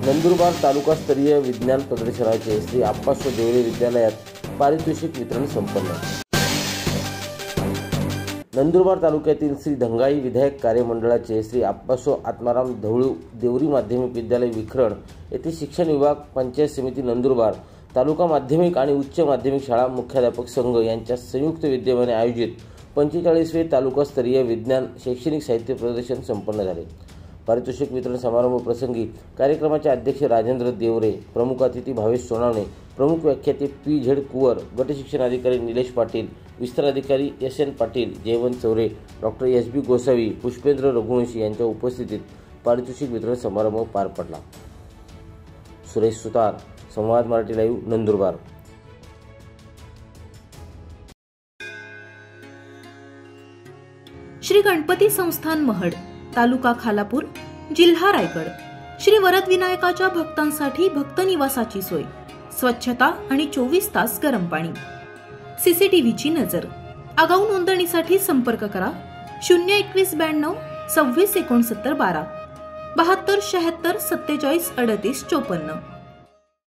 नंदुरबार तालुकास्तरीय विज्ञान प्रदर्शनाचे श्री आप्पासो देवरे विद्यालयात पारितोषिक वितरण संपन्न। नंदुरबार तालुक्यातील श्री धंगाई विधायक कार्यमंडळाचे श्री आप्पासो आत्माराम धवळू देवरी माध्यमिक विद्यालय विखरण येथे शिक्षण विभाग, पंचायत समिती नंदुरबार, तालुका माध्यमिक आणि उच्च माध्यमिक शाळा मुख्याध्यापक संघ यांच्या संयुक्त विद्यमाने आयोजित 45वे तालुकास्तरीय विज्ञान शैक्षणिक साहित्य प्रदर्शन संपन्न झाले। पारितोषिक वितरण समारंभ प्रसंगी कार्यक्रमाचे अध्यक्ष राजेंद्र देवरे, प्रमुख अतिथी भावेश सोनावणे, प्रमुख व्याख्याते PZ कुवर, गट शिक्षण अधिकारी निलेश पाटील, विस्तार अधिकारी SN Patil, Jaywant Chaure, doctor SB Gosavi, Pushpendra Raghuvanshi यांच्या उपस्थितीत पारितोषिक वितरण समारंभ पार पडला। सुरेश सुतार, संवाद मराठी लाईव्ह, नंदुरबार। श्री गणपती संस्थान महड, तालुका खालापूर, जिल्हा रायगड। श्री वरद विनायकाच्या भक्तांसाठी भक्त निवासाची सोय, स्वच्छता आणि 24 तास गरम पाणी, CCTVची नजर। आगाऊ नोंदणीसाठी संपर्क करा 02192 26 69 12 72 76 47 38 54।